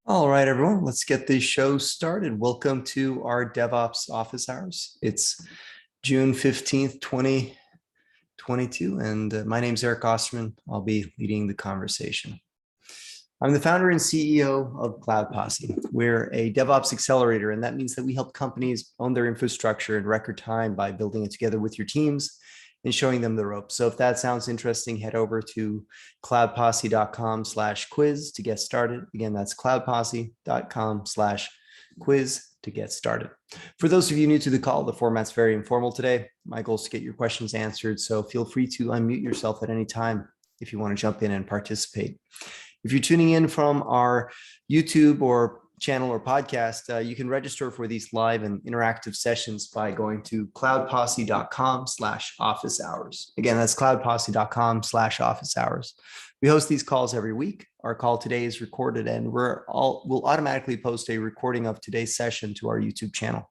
All right, everyone, let's get the show started. Welcome to our DevOps office hours. It's June 15th, 2022, and my name is Eric Osterman. I'll be leading the conversation. I'm the founder and CEO of Cloud Posse. We're a DevOps accelerator, and that means that we help companies own their infrastructure in record time by building it together with your teams and showing them the ropes. So if that sounds interesting, head over to cloudposse.com/quiz to get started. Again, that's cloudposse.com/quiz to get started. For those of you new to the call, the format's very informal today. My goal is to get your questions answered, so feel free to unmute yourself at any time if you want to jump in and participate. If you're tuning in from our YouTube or channel or podcast, you can register for these live and interactive sessions by going to cloudposse.com/office hours. Again, that's cloudposse.com/office hours. We host these calls every week. Our call today is recorded, and we'll automatically post a recording of today's session to our YouTube channel.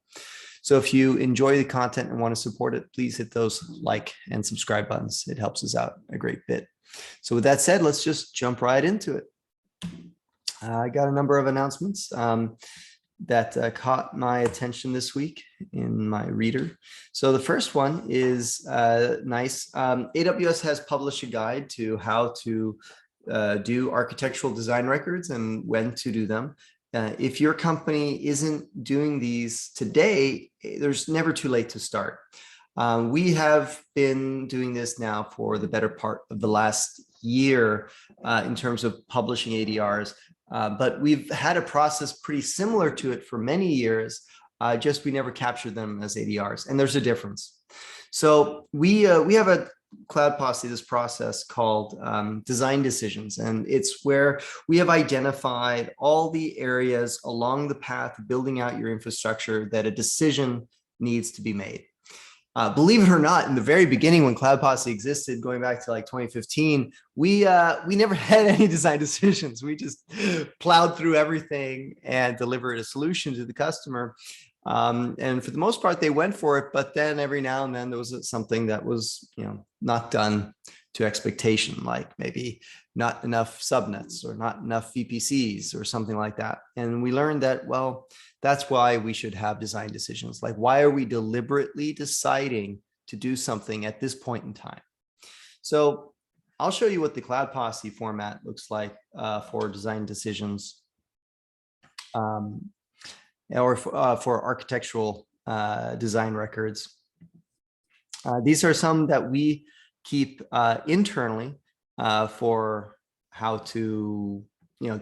So if you enjoy the content and want to support it, please hit those like and subscribe buttons. It helps us out a great bit. So with that said, let's just jump right into it. I got a number of announcements that caught my attention this week in my reader. So the first one is nice. AWS has published a guide to how to do architectural design records and when to do them. If your company isn't doing these today, there's never too late to start. We have been doing this now for the better part of the last year in terms of publishing ADRs. But we've had a process pretty similar to it for many years, just we never captured them as ADRs, and there's a difference. So we have a Cloud Posse, this process called design decisions, and it's where we have identified all the areas along the path of building out your infrastructure that a decision needs to be made. Believe it or not, in the very beginning when Cloud Posse existed, going back to like 2015, we never had any design decisions. We just plowed through everything and delivered a solution to the customer. And for the most part, they went for it. But then every now and then there was something that was, not done to expectation, like maybe not enough subnets or not enough VPCs or something like that. And we learned that, well, that's why we should have design decisions. Like, why are we deliberately deciding to do something at this point in time? So I'll show you what the Cloud Posse format looks like for design decisions or for architectural design records. These are some that we keep internally for how to,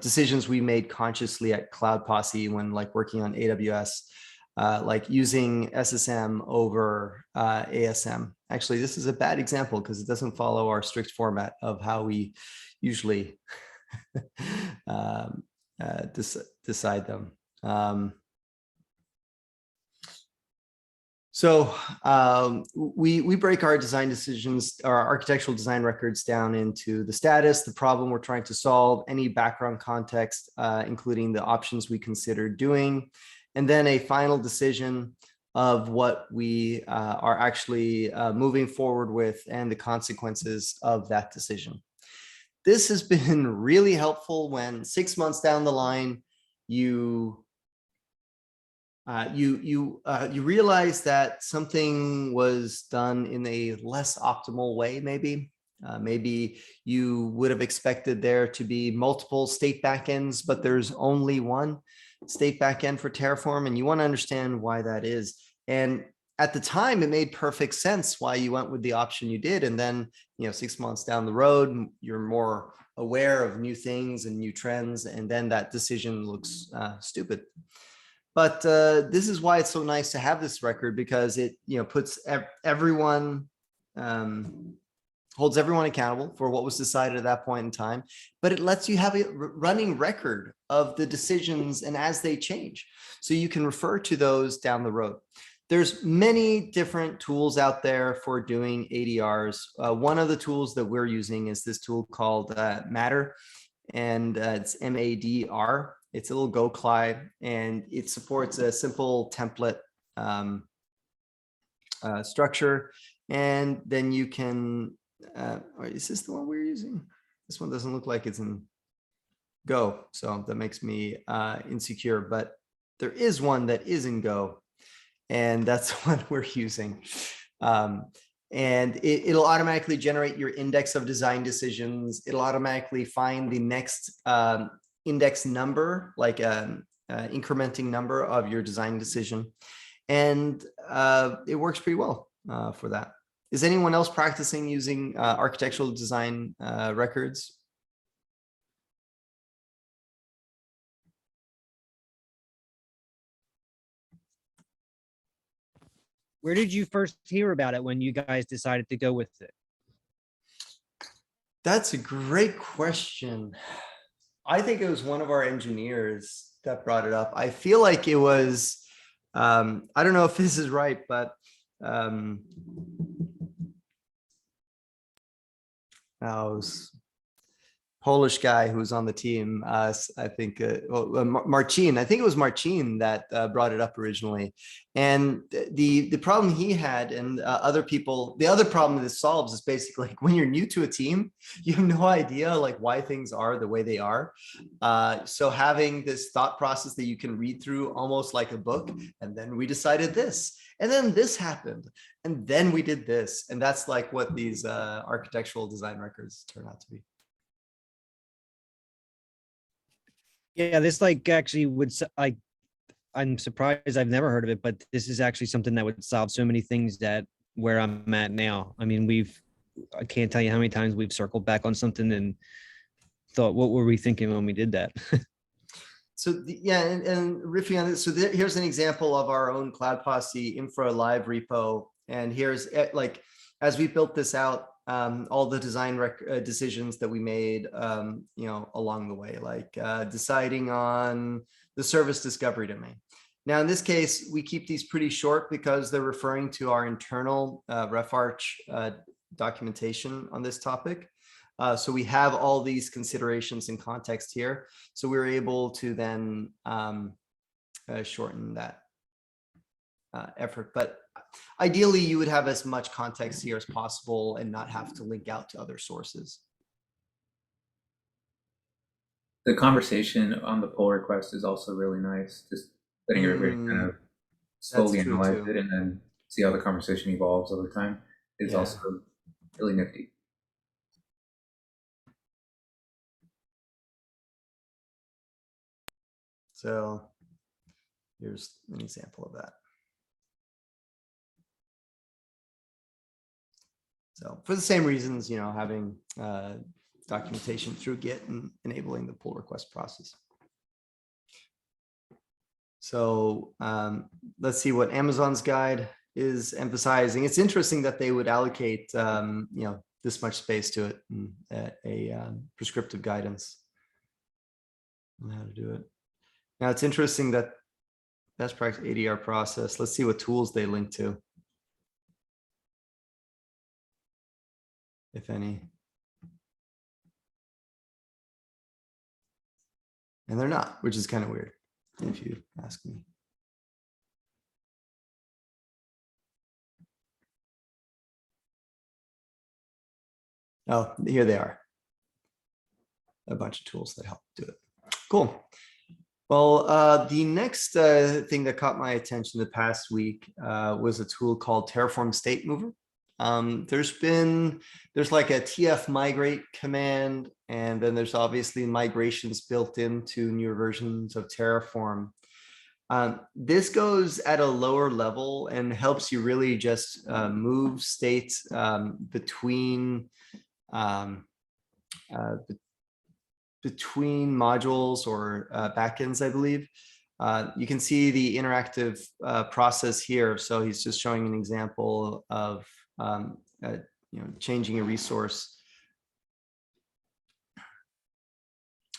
decisions we made consciously at Cloud Posse when like working on AWS, like using SSM over ASM. Actually, this is a bad example because it doesn't follow our strict format of how we usually decide them. So we break our design decisions, our architectural design records down into the status, the problem we're trying to solve, any background context, including the options we consider doing, and then a final decision of what we are actually moving forward with and the consequences of that decision. This has been really helpful when 6 months down the line, you realize that something was done in a less optimal way, maybe. Maybe you would have expected there to be multiple state backends, but there's only one state backend for Terraform, and you want to understand why that is. And at the time, it made perfect sense why you went with the option you did. And then, 6 months down the road, you're more aware of new things and new trends, and then that decision looks stupid. But this is why it's so nice to have this record, because it puts everyone, holds everyone accountable for what was decided at that point in time, but it lets you have a running record of the decisions and as they change. So you can refer to those down the road. There's many different tools out there for doing ADRs. One of the tools that we're using is this tool called Matter, and it's MADR. It's a little Go Clyde, and it supports a simple template structure. And then you can, is this the one we're using? This one doesn't look like it's in Go. So that makes me insecure, but there is one that is in Go, and that's what we're using. And it'll automatically generate your index of design decisions. It'll automatically find the next index number, like an incrementing number of your design decision. And it works pretty well for that. Is anyone else practicing using architectural design records? Where did you first hear about it when you guys decided to go with it? That's a great question. I think it was one of our engineers that brought it up. I feel like it was, I don't know if this is right, but it was Polish guy who was on the team. I think Marcin. I think it was Marcin that brought it up originally. And the problem he had and other people, the other problem this solves is basically like when you're new to a team, you have no idea like why things are the way they are. So having this thought process that you can read through almost like a book, and then we decided this, and then this happened, and then we did this, and that's like what these architectural design records turn out to be. Yeah, this like actually would, I'm surprised I've never heard of it, but this is actually something that would solve so many things that where I'm at now. I mean, I can't tell you how many times we've circled back on something and thought, what were we thinking when we did that? So yeah, and riffing on this, so here's an example of our own Cloud Posse infra live repo. And here's like, as we built this out, all the design decisions that we made, along the way, like deciding on the service discovery domain. Now, in this case, we keep these pretty short because they're referring to our internal refarch documentation on this topic. So we have all these considerations in context here. So we were able to then shorten that effort. But ideally, you would have as much context here as possible and not have to link out to other sources. The conversation on the pull request is also really nice. Just letting everybody kind of slowly analyze it and then see how the conversation evolves over time is also really nifty. So here's an example of that. So for the same reasons, having documentation through Git and enabling the pull request process. So let's see what Amazon's guide is emphasizing. It's interesting that they would allocate, this much space to it, and a prescriptive guidance on how to do it. Now it's interesting that best practice ADR process. Let's see what tools they link to, if any. And they're not, which is kind of weird, if you ask me. Oh, here they are. A bunch of tools that help do it. Cool. Well, the next thing that caught my attention the past week was a tool called Terraform State Mover. There's like a TF migrate command, and then there's obviously migrations built into newer versions of Terraform. This goes at a lower level and helps you really just move states between modules or backends, I believe. You can see the interactive process here. So he's just showing an example of changing a resource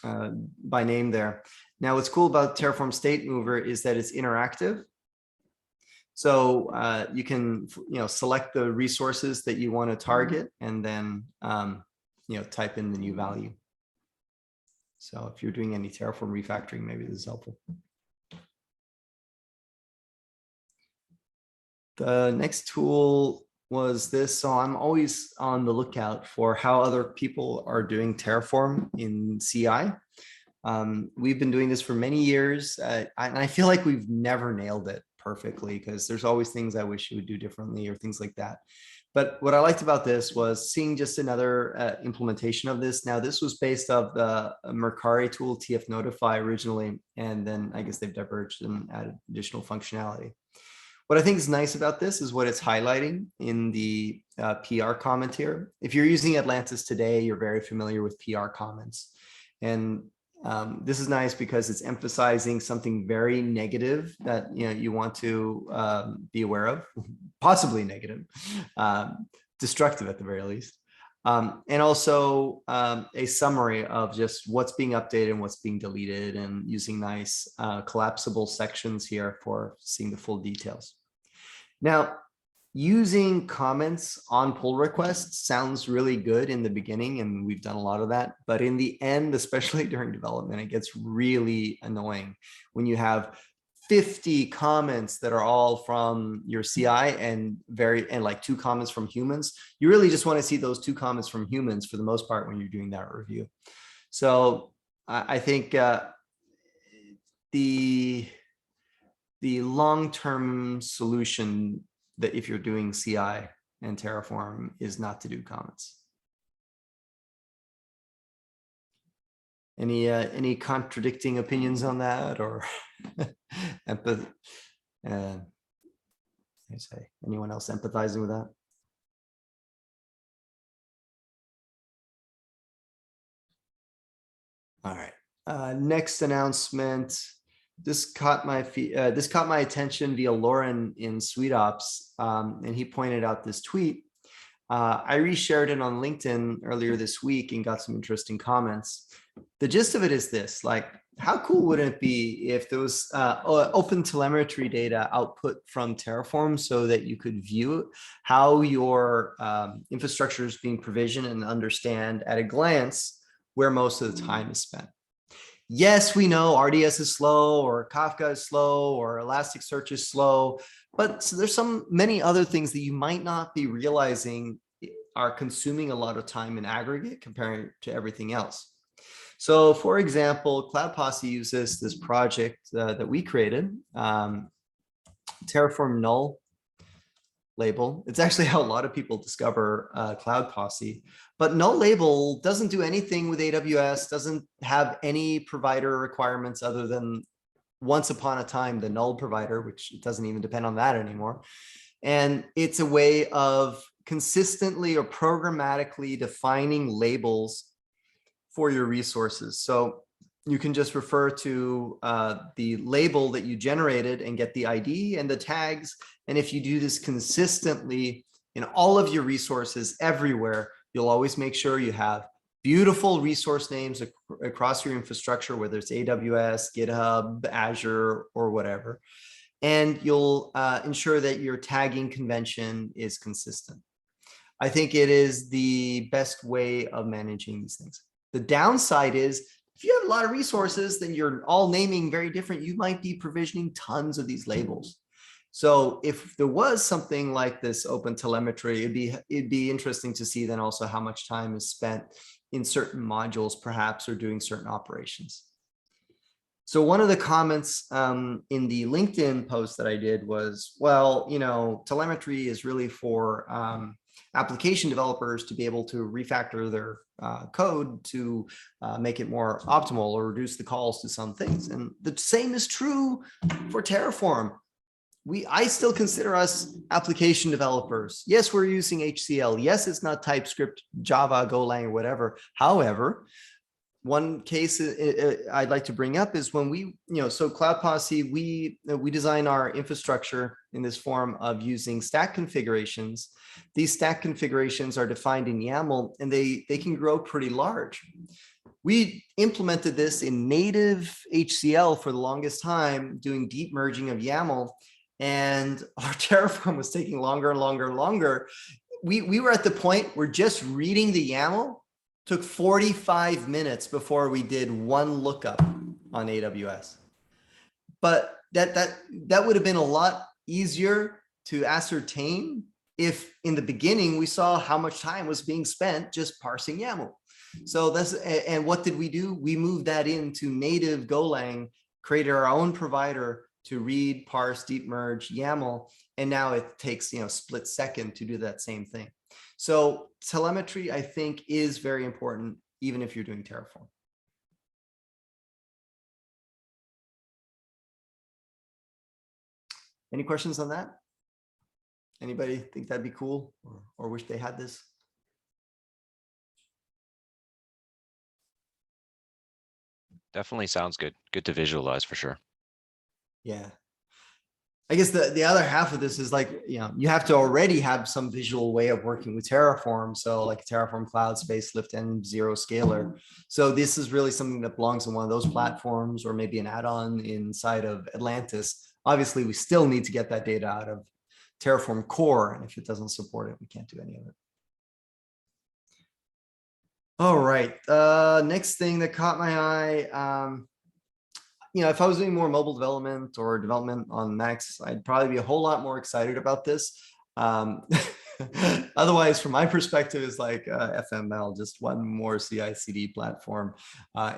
by name there. Now, what's cool about Terraform State Mover is that it's interactive. So you can select the resources that you want to target and then type in the new value. So if you're doing any Terraform refactoring, maybe this is helpful. The next tool was this. So I'm always on the lookout for how other people are doing Terraform in CI. We've been doing this for many years, and I feel like we've never nailed it perfectly because there's always things I wish you would do differently or things like that. But what I liked about this was seeing just another implementation of this. Now, this was based off the Mercari tool, TF Notify originally, and then I guess they've diverged and added additional functionality. What I think is nice about this is what it's highlighting in the PR comment here. If you're using Atlantis today, you're very familiar with PR comments. And this is nice because it's emphasizing something very negative that you want to be aware of, possibly negative, destructive at the very least. And also a summary of just what's being updated and what's being deleted, and using nice collapsible sections here for seeing the full details. Now, using comments on pull requests sounds really good in the beginning, and we've done a lot of that. But in the end, especially during development, it gets really annoying when you have 50 comments that are all from your CI and like 2 comments from humans. You really just want to see those 2 comments from humans for the most part when you're doing that review. So I think the long-term solution that if you're doing CI and Terraform is not to do comments. Any contradicting opinions on that, or anyone else empathizing with that? All right. Next announcement. This caught my attention via Lauren in sweetops, and he pointed out this tweet. I reshared it on LinkedIn earlier this week and got some interesting comments. The gist of it is this: like, how cool would it be if there was open telemetry data output from Terraform so that you could view how your infrastructure is being provisioned and understand at a glance where most of the time is spent? Yes, we know RDS is slow, or Kafka is slow, or Elasticsearch is slow, but so there's many other things that you might not be realizing are consuming a lot of time in aggregate compared to everything else. So for example, Cloud Posse uses this project that we created, Terraform null label. It's actually how a lot of people discover Cloud Posse. But null label doesn't do anything with AWS, doesn't have any provider requirements other than once upon a time the null provider, which doesn't even depend on that anymore. And it's a way of consistently or programmatically defining labels for your resources. So you can just refer to the label that you generated and get the ID and the tags. And if you do this consistently in all of your resources everywhere, you'll always make sure you have beautiful resource names across your infrastructure, whether it's AWS, GitHub, Azure, or whatever. And you'll ensure that your tagging convention is consistent. I think it is the best way of managing these things. The downside is, if you have a lot of resources, then you're all naming very different. You might be provisioning tons of these labels. So if there was something like this open telemetry, it'd be interesting to see then also how much time is spent in certain modules, perhaps, or doing certain operations. So one of the comments in the LinkedIn post that I did was, well, telemetry is really for application developers to be able to refactor their code to make it more optimal or reduce the calls to some things. And the same is true for Terraform. I still consider us application developers. Yes, we're using HCL. Yes, it's not TypeScript, Java, Golang, or whatever. However, one case I'd like to bring up is when we, so Cloud Posse, we design our infrastructure in this form of using stack configurations. These stack configurations are defined in YAML, and they can grow pretty large. We implemented this in native HCL for the longest time, doing deep merging of YAML, and our Terraform was taking longer and longer and longer. We were at the point where just reading the YAML took 45 minutes before we did one lookup on AWS. But that would have been a lot easier to ascertain if in the beginning we saw how much time was being spent just parsing YAML. So and what did we do? We moved that into native Golang, created our own provider to read, parse, deep merge, YAML, and now it takes, split second to do that same thing. So telemetry, I think, is very important, even if you're doing Terraform. Any questions on that? Anybody think that'd be cool or wish they had this? Definitely sounds good. Good to visualize for sure. Yeah. I guess the other half of this is like, you have to already have some visual way of working with Terraform. So like Terraform Cloud Space, Lift and Zero Scalar. So this is really something that belongs on one of those platforms, or maybe an add-on inside of Atlantis. Obviously, we still need to get that data out of Terraform core. And if it doesn't support it, we can't do any of it. All right. Next thing that caught my eye, if I was doing more mobile development or development on Macs, I'd probably be a whole lot more excited about this. Otherwise, from my perspective, is like FML, just one more CICD platform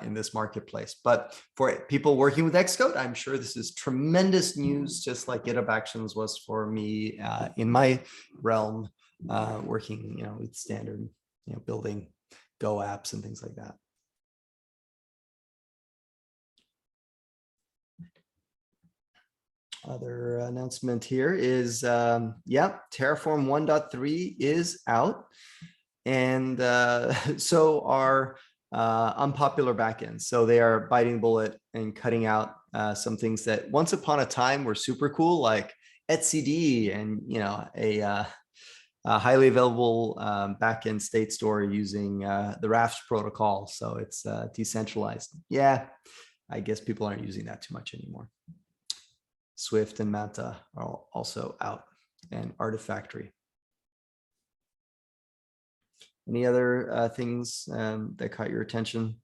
in this marketplace. But for people working with Xcode, I'm sure this is tremendous news, just like GitHub Actions was for me in my realm, working with standard, building Go apps and things like that. Other announcement here is, Terraform 1.3 is out. And so are unpopular backends. So they are biting bullet and cutting out some things that once upon a time were super cool, like etcd and, a highly available backend state store using the Raft protocol. So it's decentralized. Yeah, I guess people aren't using that too much anymore. Swift and Manta are also out, and Artifactory. Any other things that caught your attention?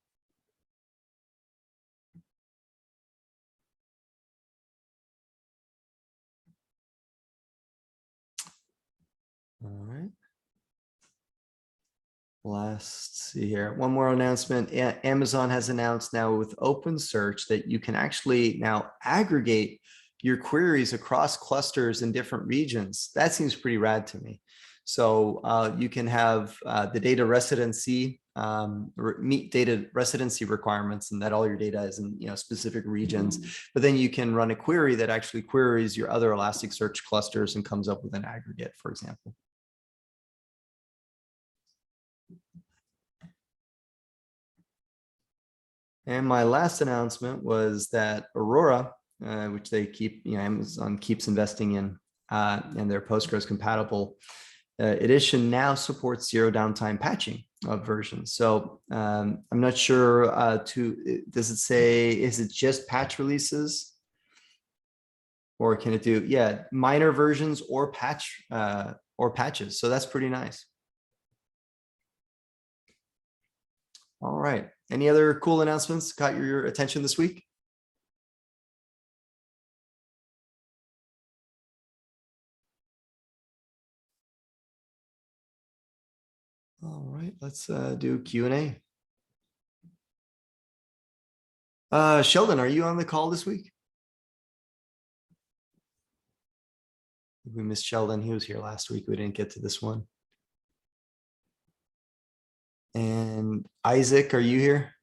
All right. Let's see here. One more announcement. Amazon has announced now with OpenSearch that you can actually now aggregate your queries across clusters in different regions. That seems pretty rad to me. So you can have the data residency, meet data residency requirements, and that all your data is in specific regions. But then you can run a query that actually queries your other Elasticsearch clusters and comes up with an aggregate, for example. And my last announcement was that Aurora, which they keep, Amazon keeps investing in, and their Postgres compatible edition now supports zero-downtime patching of versions. So I'm not sure does it say, is it just patch releases? Or can it do, minor versions or patches. So that's pretty nice. All right. Any other cool announcements caught your attention this week? All right, let's do Q&A. Sheldon, are you on the call this week? We missed Sheldon. He was here last week. We didn't get to this one. And Isaac, are you here?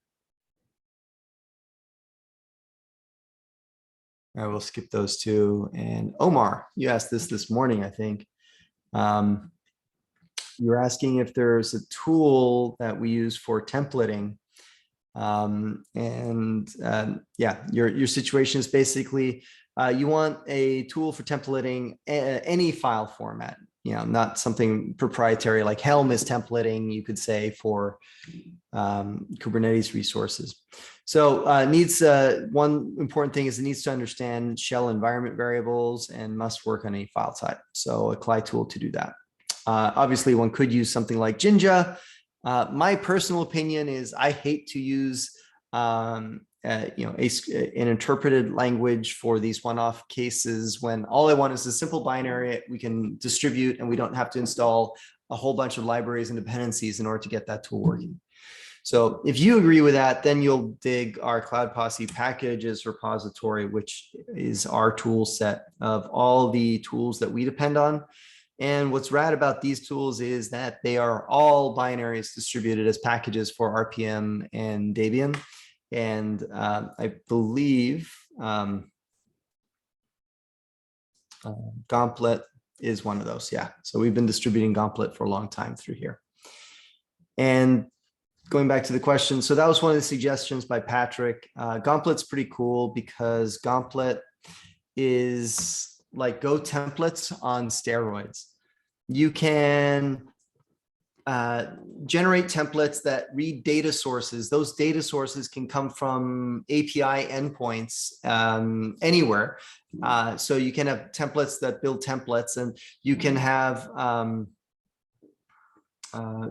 All right, we'll skip those two. And Omar, you asked this morning, I think. You're asking if there's a tool that we use for templating. Your situation is basically you want a tool for templating any file format, not something proprietary like Helm is templating, you could say, for Kubernetes resources. So one important thing is it needs to understand shell environment variables and must work on any file type. So a CLI tool to do that. Obviously, one could use something like Jinja. My personal opinion is I hate to use an interpreted language for these one-off cases when all I want is a simple binary we can distribute and we don't have to install a whole bunch of libraries and dependencies in order to get that tool working. So if you agree with that, then you'll dig our Cloud Posse packages repository, which is our tool set of all the tools that we depend on. And what's rad about these tools is that they are all binaries distributed as packages for RPM and Debian. And I believe Gauntlet is one of those. Yeah. So we've been distributing Gauntlet for a long time through here. And going back to the question, so that was one of the suggestions by Patrick. Gauntlet's pretty cool because Gauntlet is like Go templates on steroids. You can generate templates that read data sources. Those data sources can come from API endpoints anywhere. So you can have templates that build templates, and you can have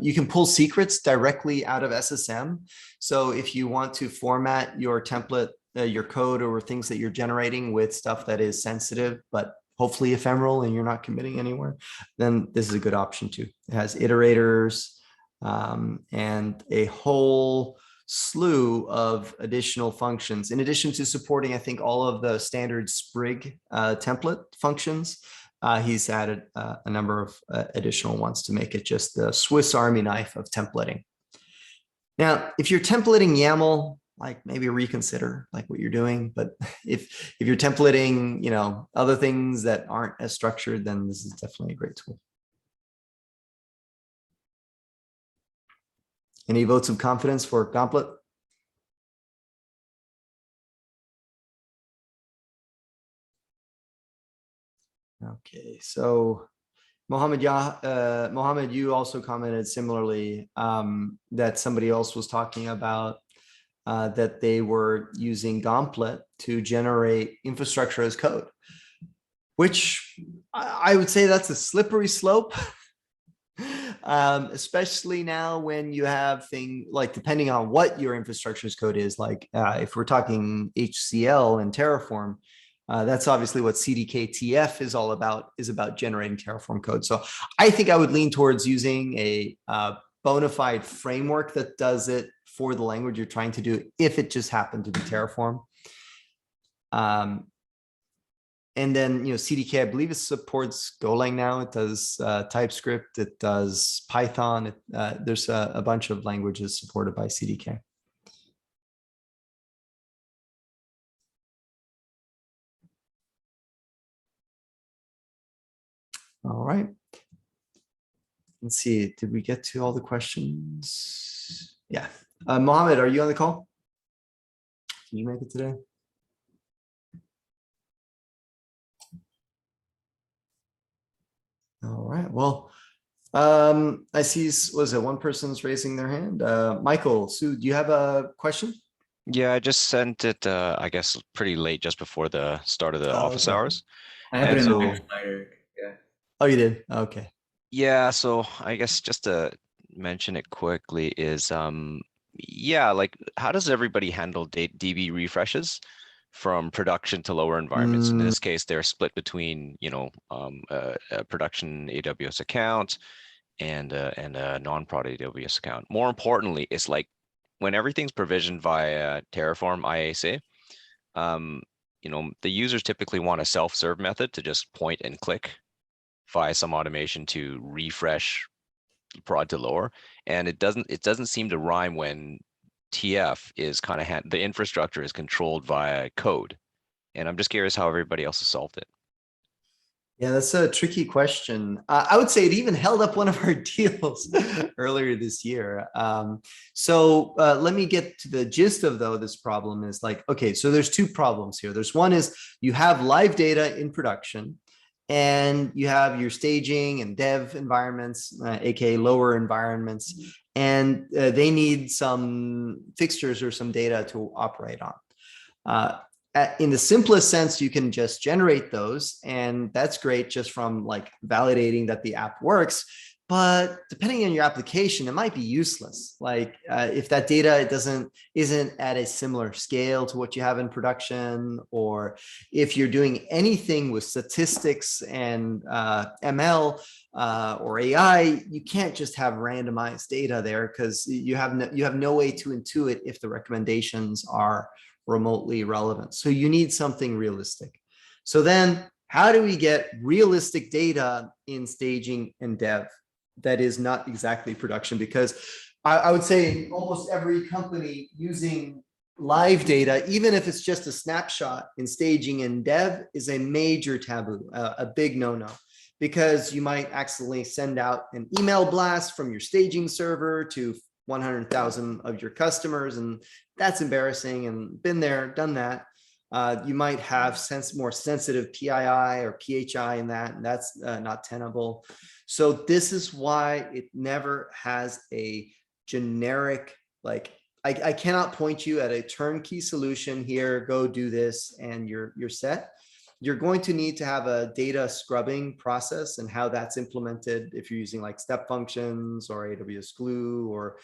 you can pull secrets directly out of SSM. So if you want to format your template, your code, or things that you're generating with stuff that is sensitive, but hopefully ephemeral and you're not committing anywhere, then this is a good option too. It has iterators and a whole slew of additional functions. In addition to supporting, I think, all of the standard Sprig template functions, he's added a number of additional ones to make it just the Swiss Army knife of templating. Now, if you're templating YAML, like maybe reconsider like what you're doing. But if you're templating, you know, other things that aren't as structured, then this is definitely a great tool. Any votes of confidence for Gauntlet? Okay, so Mohammed, Mohammed, you also commented similarly that somebody else was talking about that they were using Gauntlet to generate infrastructure as code, which I would say that's a slippery slope, especially now when you have things like, depending on what your infrastructure as code is, like if we're talking HCL and Terraform, that's obviously what CDK-TF is all about, is about generating Terraform code. So I think I would lean towards using a bona fide framework that does it for the language you're trying to do, if it just happened to be Terraform. And then, you know, CDK, I believe it supports Golang now. It does TypeScript, it does Python. There's a bunch of languages supported by CDK. All right. Let's see, did we get to all the questions? Yeah. Mohammed, are you on the call? Can you make it today? All right, well, I see, was it one person's raising their hand? Michael, Sue, do you have a question? Yeah, I just sent it, I guess, pretty late, just before the start of the office okay. hours. I have it in so, the newsletter. Yeah. Oh, you did? Okay. Yeah, so I guess just to mention it quickly is, yeah, like how does everybody handle DB refreshes from production to lower environments? In this case, they're split between, you know, a production AWS account and a non-prod AWS account. More importantly, it's like when everything's provisioned via Terraform IAC, you know, the users typically want a self-serve method to just point and click via some automation to refresh prod to lower, and it doesn't seem to rhyme when TF is kind of the infrastructure is controlled via code. And I'm just curious how everybody else has solved it. Yeah, that's a tricky question. I would say it even held up one of our deals earlier this year. So let me get to the gist of this problem is like, okay, so there's two problems here. There's one is you have live data in production, and you have your staging and dev environments, aka lower environments, and they need some fixtures or some data to operate on. In the simplest sense, you can just generate those, and that's great just from like validating that the app works. but depending on your application, it might be useless. Like if that data isn't at a similar scale to what you have in production, or if you're doing anything with statistics and ML or AI, you can't just have randomized data there, because you have no way to intuit if the recommendations are remotely relevant. So you need something realistic. So then how do we get realistic data in staging and dev that is not exactly production? Because I would say almost every company using live data, even if it's just a snapshot in staging and dev, is a major taboo, a big no-no, because you might accidentally send out an email blast from your staging server to 100,000 of your customers, and that's embarrassing, and been there, done that. You might have more sensitive PII or PHI in that, and that's not tenable. So this is why it never has a generic, like, I cannot point you at a turnkey solution here, go do this, and you're set. You're going to need to have a data scrubbing process, and how that's implemented if you're using like step functions or AWS Glue or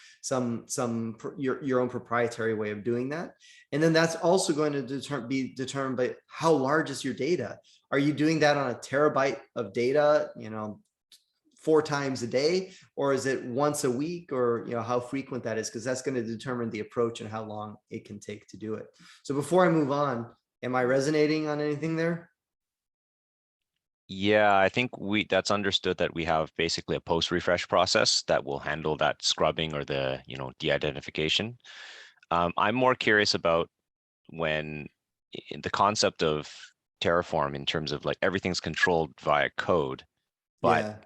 your own proprietary way of doing that. And then that's also going to be determined by how large is your data. Are you doing that on a terabyte of data, 4 times a day, or is it once a week, or how frequent that is? Because that's going to determine the approach and how long it can take to do it. So before I move on, am I resonating on anything there? Yeah, I think that's understood, that we have basically a post refresh process that will handle that scrubbing or the de-identification. I'm more curious about when the concept of Terraform, in terms of like everything's controlled via code, but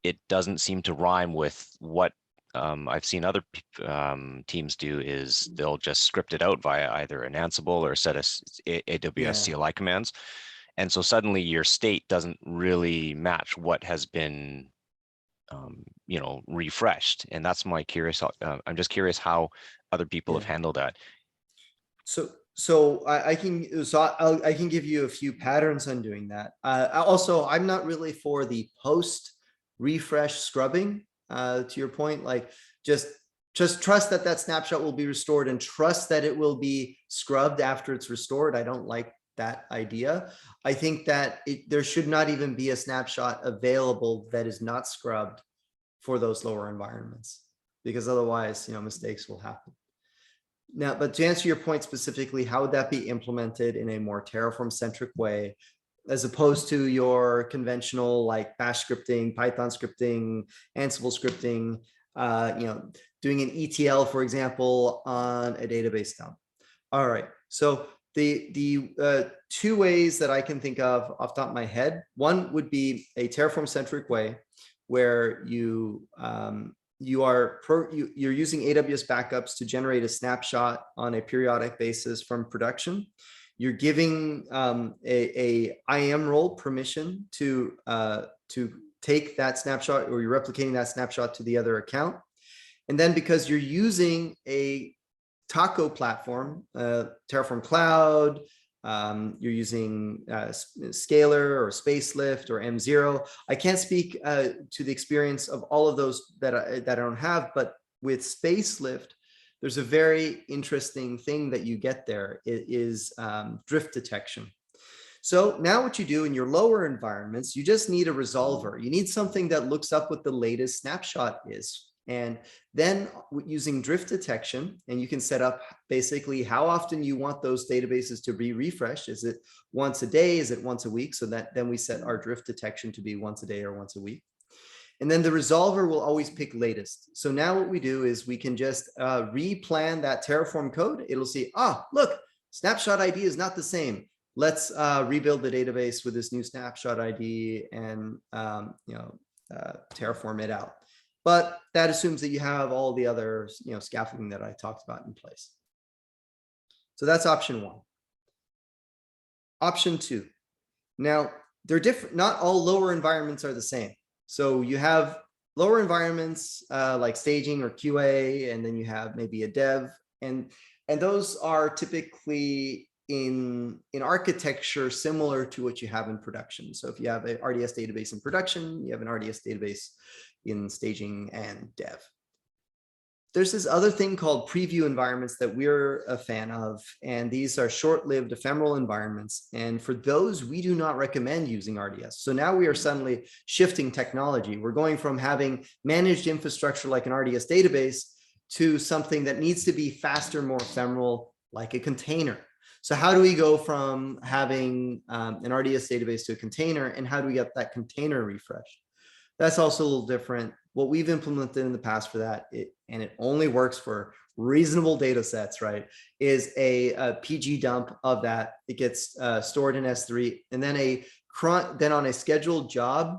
it doesn't seem to rhyme with what I've seen other teams do, is they'll just script it out via either an Ansible or a set of AWS CLI commands. And so suddenly your state doesn't really match what has been, refreshed. And that's my curious. I'm just curious how other people have handled that. So I can give you a few patterns on doing that. Also, I'm not really for the post refresh scrubbing. To your point, like just trust that snapshot will be restored, and trust that it will be scrubbed after it's restored. I don't like that idea. I think that there should not even be a snapshot available that is not scrubbed for those lower environments, because otherwise, mistakes will happen. Now, but to answer your point specifically, how would that be implemented in a more Terraform centric way, as opposed to your conventional like Bash scripting, Python scripting, Ansible scripting, doing an ETL, for example, on a database dump? All right. So the 2 ways that I can think of off the top of my head, one would be a Terraform centric way, where you're using AWS backups to generate a snapshot on a periodic basis from production. You're giving a IAM role permission to take that snapshot, or you're replicating that snapshot to the other account. And then because you're using a Taco platform, Terraform Cloud, you're using Scalar or Spacelift or M0. I can't speak to the experience of all of those that I don't have, but with Spacelift, there's a very interesting thing that you get there. It is drift detection. So now what you do in your lower environments, you just need a resolver. You need something that looks up what the latest snapshot is. And then using drift detection, and you can set up basically how often you want those databases to be refreshed. Is it once a day? Is it once a week? So that then we set our drift detection to be once a day or once a week. And then the resolver will always pick latest. So now what we do is we can just replan that Terraform code. It'll see, look, snapshot ID is not the same. Let's rebuild the database with this new snapshot ID and Terraform it out. But that assumes that you have all the other scaffolding that I talked about in place. So that's option 1. Option 2. Now, they're different. Not all lower environments are the same. So you have lower environments like staging or QA, and then you have maybe a dev, and those are typically in architecture similar to what you have in production. So if you have an RDS database in production, you have an RDS database in staging and dev. There's this other thing called preview environments that we're a fan of, and these are short-lived ephemeral environments. And for those, we do not recommend using RDS. So now we are suddenly shifting technology. We're going from having managed infrastructure like an RDS database to something that needs to be faster, more ephemeral, like a container. So how do we go from having an RDS database to a container, and how do we get that container refreshed? That's also a little different. What we've implemented in the past for that, and it only works for reasonable data sets, right, is a PG dump of that. It gets stored in S3, and then then on a scheduled job,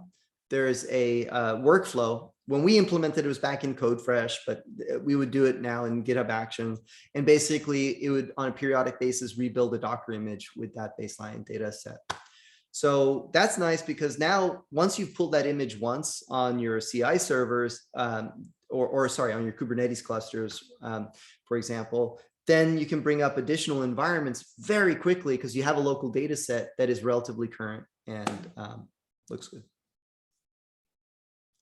there's a workflow. When we implemented it, was back in CodeFresh, but we would do it now in GitHub Actions. And basically, it would, on a periodic basis, rebuild a Docker image with that baseline data set. So that's nice, because now once you've pulled that image once on your CI servers, or sorry, on your Kubernetes clusters, for example, then you can bring up additional environments very quickly, because you have a local data set that is relatively current and looks good.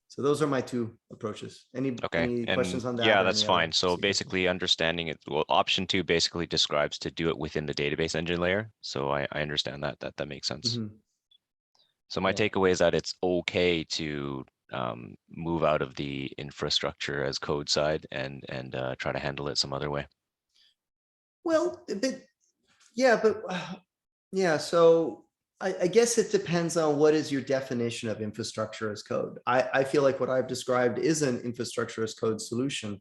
So those are my two approaches. Any questions on that? Yeah, that's fine. So basically understanding it, well, option 2 basically describes to do it within the database engine layer. So I understand that makes sense. Mm-hmm. So my takeaway is that it's okay to move out of the infrastructure as code side and try to handle it some other way. Well, yeah. So I guess it depends on what is your definition of infrastructure as code. I feel like what I've described is an infrastructure as code solution,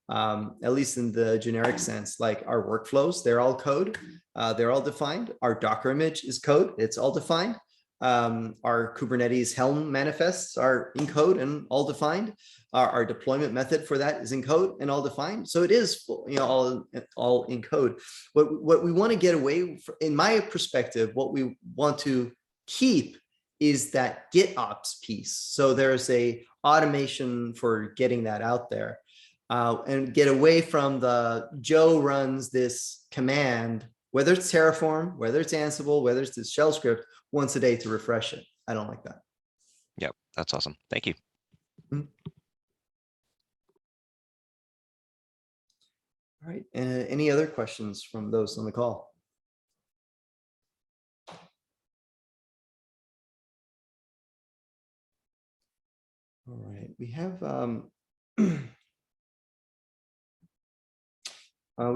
at least in the generic sense. Like our workflows, they're all code, they're all defined. Our Docker image is code, it's all defined. Our Kubernetes Helm manifests are in code and all defined. Our deployment method for that is in code and all defined. So it is, all in code. What we want to get away from, in my perspective, what we want to keep is that GitOps piece. So there's a automation for getting that out there, and get away from the Joe runs this command, whether it's Terraform, whether it's Ansible, whether it's this shell script, once a day to refresh it. I don't like that. Yep, that's awesome. Thank you. All right. Any other questions from those on the call? All right. We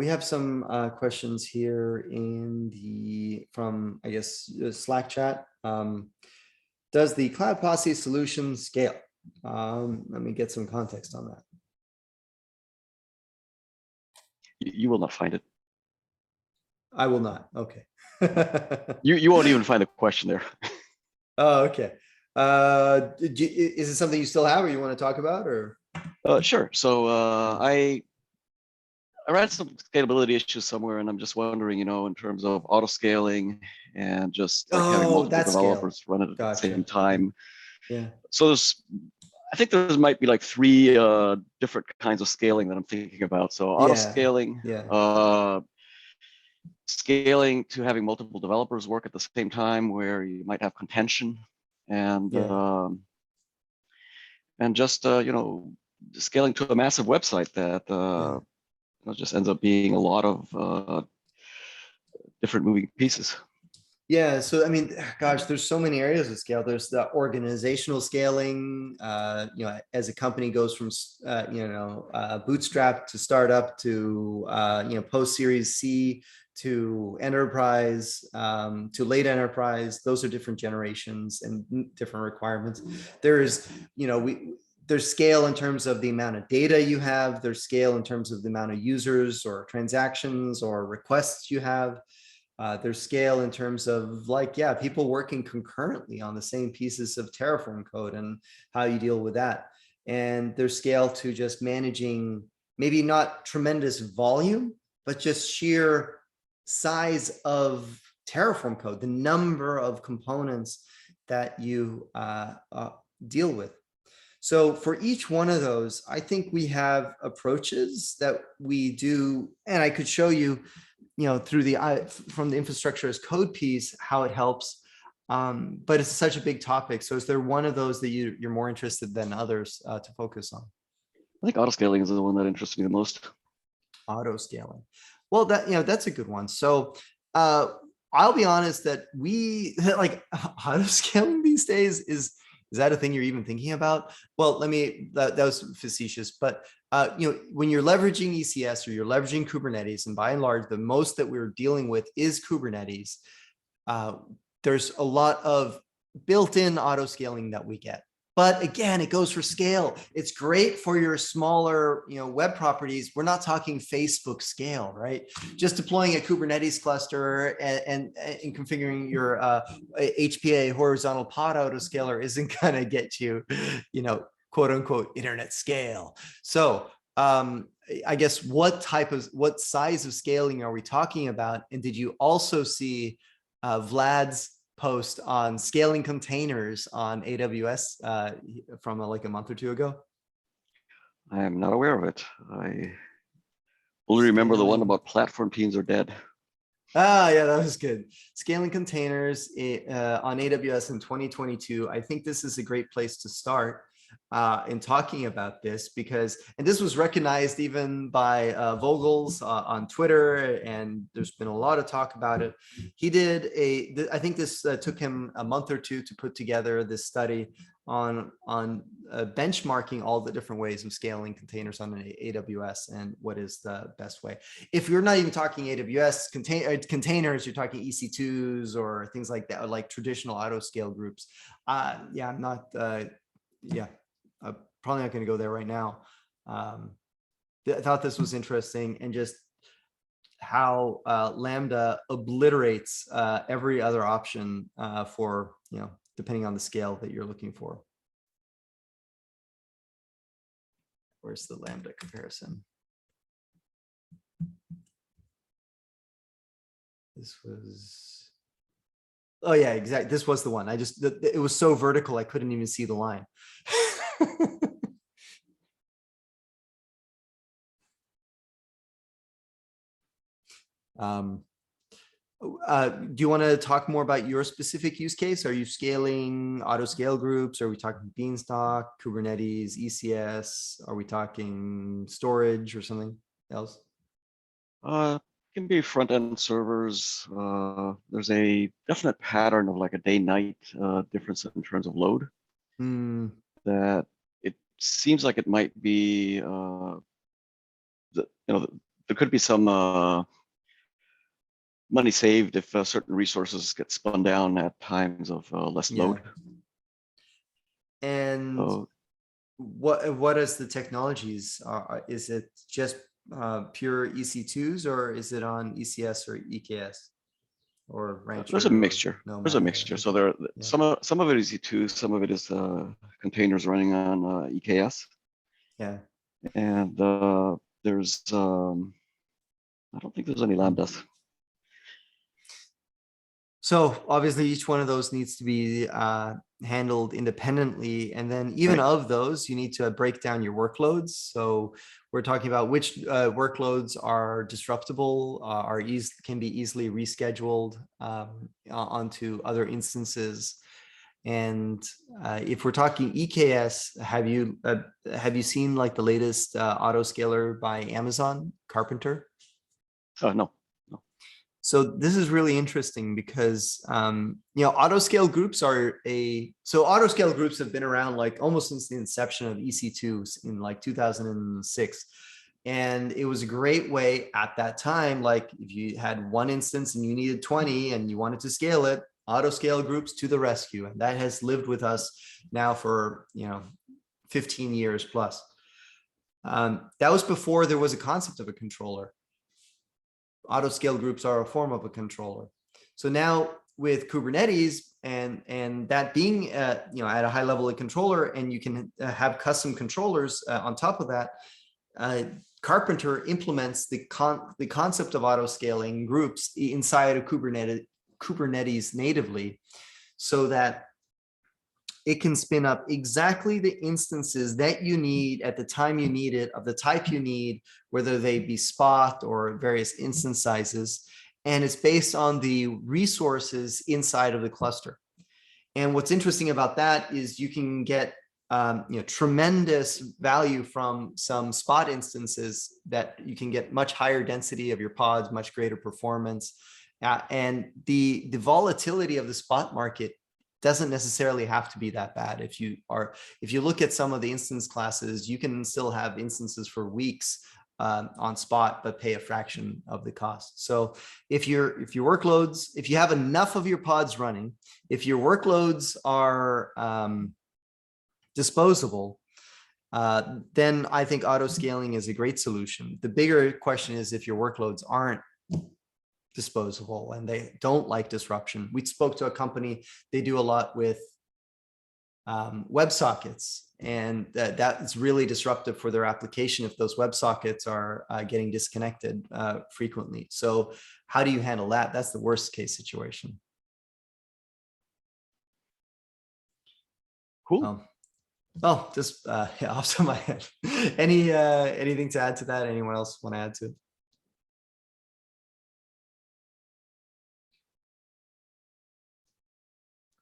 have some questions here from I guess Slack chat. Does the Cloud Posse solution scale? Let me get some context on that. You will not find it. I will not. Okay. You won't even find a question there. Oh, okay. Is it something you still have, or you want to talk about, or? Sure. So I ran some scalability issues somewhere, and I'm just wondering, in terms of auto scaling and just like having multiple developers run it at the same time. Yeah. So I think there might be like 3 different kinds of scaling that I'm thinking about. So auto scaling, scaling to having multiple developers work at the same time, where you might have contention, and just scaling to a massive website that just ends up being a lot of different moving pieces. Yeah, so I mean, gosh, there's so many areas of scale. There's the organizational scaling, as a company goes from bootstrap to startup to post Series C to enterprise, to late enterprise. Those are different generations and different requirements. There's there's scale in terms of the amount of data you have. There's scale in terms of the amount of users or transactions or requests you have. There's scale in terms of people working concurrently on the same pieces of Terraform code and how you deal with that. And there's scale to just managing maybe not tremendous volume, but just sheer size of Terraform code, the number of components that you deal with. So for each one of those, I think we have approaches that we do, and I could show you, through from the infrastructure as code piece, how it helps. But it's such a big topic. So is there one of those that you're more interested than others to focus on? I think autoscaling is the one that interests me the most. Auto-scaling. Well, that's a good one. So I'll be honest that like auto-scaling these days is that a thing you're even thinking about? Well, that was facetious, but when you're leveraging ECS or you're leveraging Kubernetes, and by and large, the most that we're dealing with is Kubernetes, there's a lot of built-in auto-scaling that we get. But again, it goes for scale. It's great for your smaller, web properties. We're not talking Facebook scale, right? Just deploying a Kubernetes cluster and configuring your HPA horizontal pod autoscaler isn't going to get you, quote unquote, internet scale. So I guess what size of scaling are we talking about? And did you also see Vlad's post on scaling containers on AWS from like a month or two ago? I am not aware of it. I only remember the one about platform teams are dead. Ah, yeah, that was good. Scaling containers on AWS in 2022. I think this is a great place to start in talking about this and this was recognized even by Vogels on Twitter, and there's been a lot of talk about it. He did I think this took him a month or two to put together this study on benchmarking all the different ways of scaling containers on an AWS and what is the best way. If you're not even talking AWS containers, you're talking EC2s or things like that, or like traditional auto scale groups. Yeah, I'm not. I'm probably not going to go there right now. I thought this was interesting, and just how Lambda obliterates every other option for, depending on the scale that you're looking for. Where's the Lambda comparison? This was, oh yeah, exactly. This was the one. It was so vertical, I couldn't even see the line. Do you want to talk more about your specific use case? Are you scaling auto scale groups? Are we talking Beanstalk, Kubernetes, ECS? Are we talking storage or something else? It can be front-end servers. There's a definite pattern of like a day-night difference in terms of load. That it seems like it might be, there could be some money saved if certain resources get spun down at times of less load. And what is the technologies? Is it just pure EC2s, or is it on ECS or EKS or Rancher? There's a mixture. There's a mixture. So some of it is EC2, some of it is containers running on EKS. Yeah. And there's I don't think there's any Lambdas. So obviously each one of those needs to be handled independently. And then even of those, you need to break down your workloads. So we're talking about which workloads are disruptible, can be easily rescheduled onto other instances. And if we're talking EKS, have you seen like the latest autoscaler by Amazon, Carpenter? No. So this is really interesting because, autoscale groups autoscale groups have been around like almost since the inception of EC2s in like 2006. And it was a great way at that time, like if you had one instance and you needed 20 and you wanted to scale it, autoscale groups to the rescue. And that has lived with us now for, 15 years plus. That was before there was a concept of a controller. Autoscale groups are a form of a controller. So now with Kubernetes and that being at a high level a controller, and you can have custom controllers on top of that, Carpenter implements the concept of autoscaling groups inside of Kubernetes natively, so that it can spin up exactly the instances that you need at the time you need it, of the type you need, whether they be spot or various instance sizes. And it's based on the resources inside of the cluster. And what's interesting about that is you can get tremendous value from some spot instances that you can get much higher density of your pods, much greater performance. And the volatility of the spot market doesn't necessarily have to be that bad. If you look at some of the instance classes, you can still have instances for weeks on spot, but pay a fraction of the cost. So if your workloads, if you have enough of your pods running, if your workloads are disposable, then I think auto scaling is a great solution. The bigger question is if your workloads aren't disposable and they don't like disruption. We spoke to a company, they do a lot with WebSockets, and that is really disruptive for their application if those WebSockets are getting disconnected frequently. So how do you handle that? That's the worst case situation. Cool. Well, just off to my head. Anything to add to that? Anyone else want to add to it?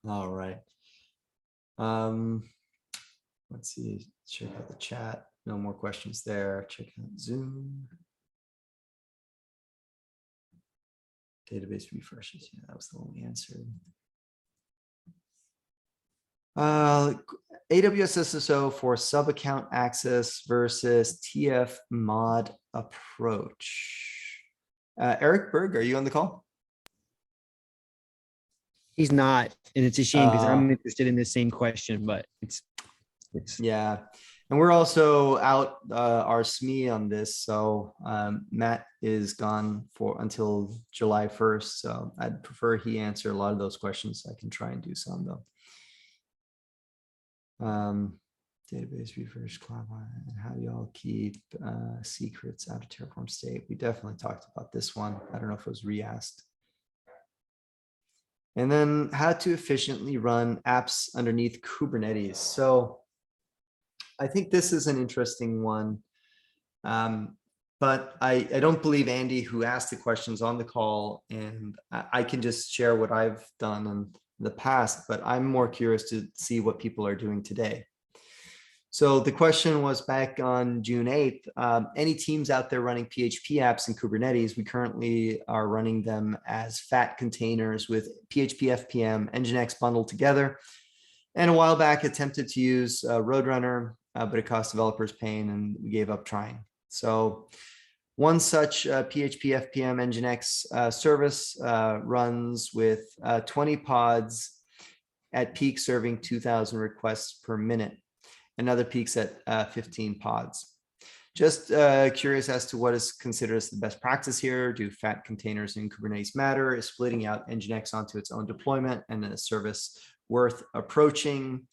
All right. Let's see, check out the chat. No more questions there. Check out Zoom. Database refreshes. Yeah, that was the one we answered. AWS SSO for sub-account access versus TF mod approach. Eric Berg, are you on the call? He's not, and it's a shame because I'm interested in the same question, but it's yeah. And we're also out our SME on this. So Matt is gone until July 1st. So I'd prefer he answer a lot of those questions. I can try and do some though. Database refresh, cloud, and how do y'all keep secrets out of Terraform state? We definitely talked about this one. I don't know if it was re-asked. And then how to efficiently run apps underneath Kubernetes. So I think this is an interesting one. But I don't believe Andy, who asked the questions on the call, and I can just share what I've done in the past, but I'm more curious to see what people are doing today. So the question was back on June 8th, any teams out there running PHP apps in Kubernetes? We currently are running them as fat containers with PHP FPM, Nginx bundled together. And a while back attempted to use Roadrunner, but it cost developers pain and we gave up trying. So one such PHP FPM Nginx service runs with 20 pods at peak serving 2,000 requests per minute. Another peaks at 15 pods. Just curious as to what is considered as the best practice here. Do fat containers in Kubernetes matter? Is splitting out Nginx onto its own deployment and a service worth approaching?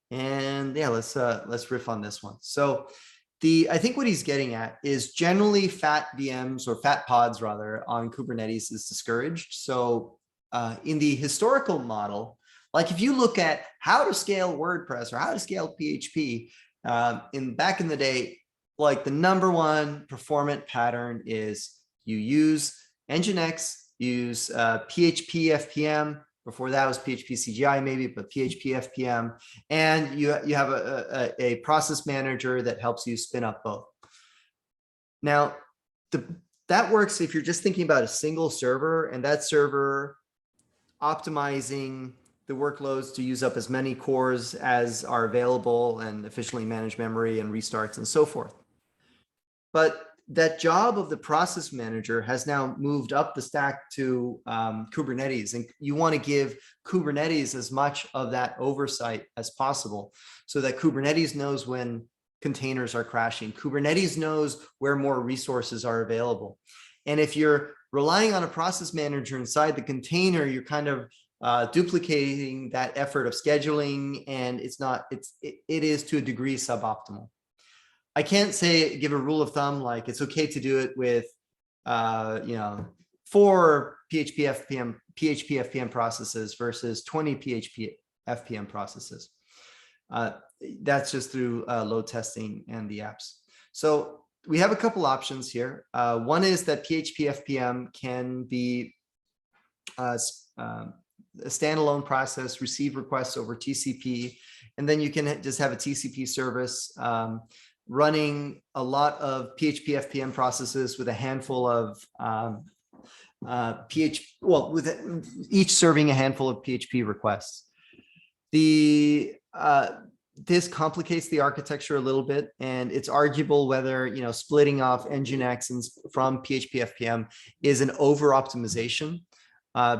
And yeah, let's riff on this one. So I think what he's getting at is generally fat VMs or fat pods rather on Kubernetes is discouraged. So in the historical model, like if you look at how to scale WordPress or how to scale PHP back in the day, like the #1 performant pattern is you use Nginx, use PHP FPM. Before that was PHP CGI maybe, but PHP FPM, and you have a process manager that helps you spin up both. Now, that works if you're just thinking about a single server and that server optimizing the workloads to use up as many cores as are available and efficiently manage memory and restarts and so forth. But that job of the process manager has now moved up the stack to Kubernetes, and you want to give Kubernetes as much of that oversight as possible so that Kubernetes knows when containers are crashing. Kubernetes knows where more resources are available. And if you're relying on a process manager inside the container, you're kind of duplicating that effort of scheduling, and it is to a degree suboptimal. I can't give a rule of thumb like it's okay to do it with 4 PHP FPM processes versus 20 PHP FPM processes. That's just through load testing and the apps. So we have a couple options here. One is that PHP FPM can be a standalone process, receive requests over TCP, and then you can just have a TCP service running a lot of PHP FPM processes with a handful of with each serving a handful of PHP requests. This complicates the architecture a little bit, and it's arguable whether splitting off Nginx from PHP FPM is an over optimization,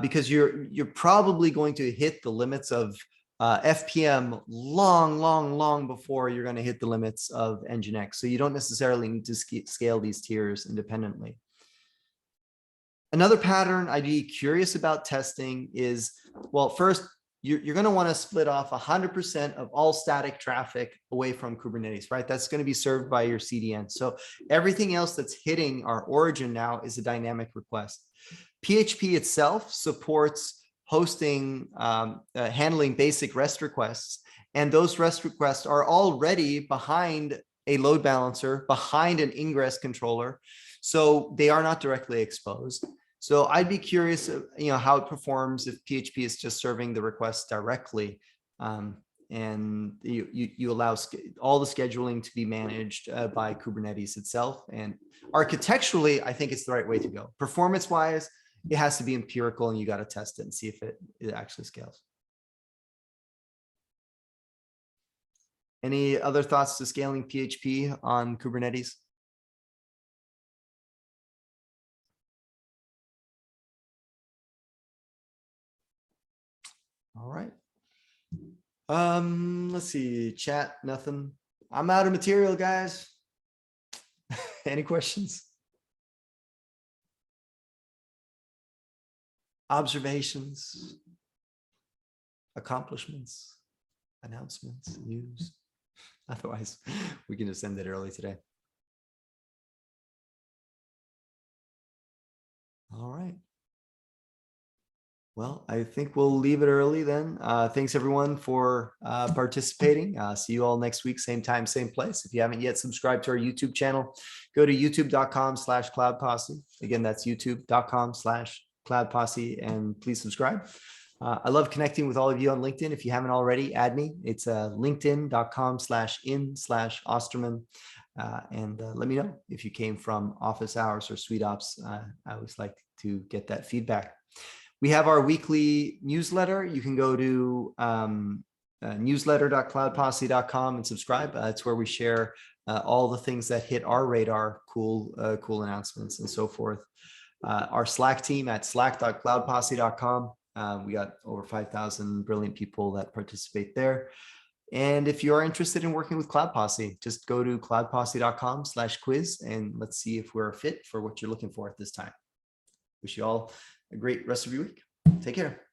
because you're probably going to hit the limits of FPM long before you're going to hit the limits of Nginx. So you don't necessarily need to scale these tiers independently. Another pattern I'd be curious about testing is, well, first, you're going to want to split off 100% of all static traffic away from Kubernetes, right? That's going to be served by your CDN. So everything else that's hitting our origin now is a dynamic request. PHP itself supports hosting, handling basic REST requests. And those REST requests are already behind a load balancer, behind an ingress controller. So they are not directly exposed. So I'd be curious, how it performs if PHP is just serving the requests directly, and you allow all the scheduling to be managed by Kubernetes itself. And architecturally, I think it's the right way to go. Performance-wise, it has to be empirical, and you got to test it and see if it actually scales. Any other thoughts to scaling PHP on Kubernetes? All right. Let's see, chat, nothing. I'm out of material, guys. Any questions? Observations, accomplishments, announcements, news. Otherwise, we can just end it early today. All right. Well, I think we'll leave it early then. Thanks everyone for participating. See you all next week, same time, same place. If you haven't yet subscribed to our YouTube channel, go to youtube.com/cloudposse. Again, that's youtube.com/cloudposse, and please subscribe. I love connecting with all of you on LinkedIn. If you haven't already, add me. It's linkedin.com/in/Osterman. And let me know if you came from Office Hours or sweetops. I always like to get that feedback. We have our weekly newsletter. You can go to newsletter.cloudposse.com and subscribe. It's where we share all the things that hit our radar, cool announcements and so forth. Our Slack team at slack.cloudposse.com. We got over 5,000 brilliant people that participate there. And if you are interested in working with Cloud Posse, just go to cloudposse.com/quiz, and let's see if we're a fit for what you're looking for at this time. Wish you all a great rest of your week. Take care.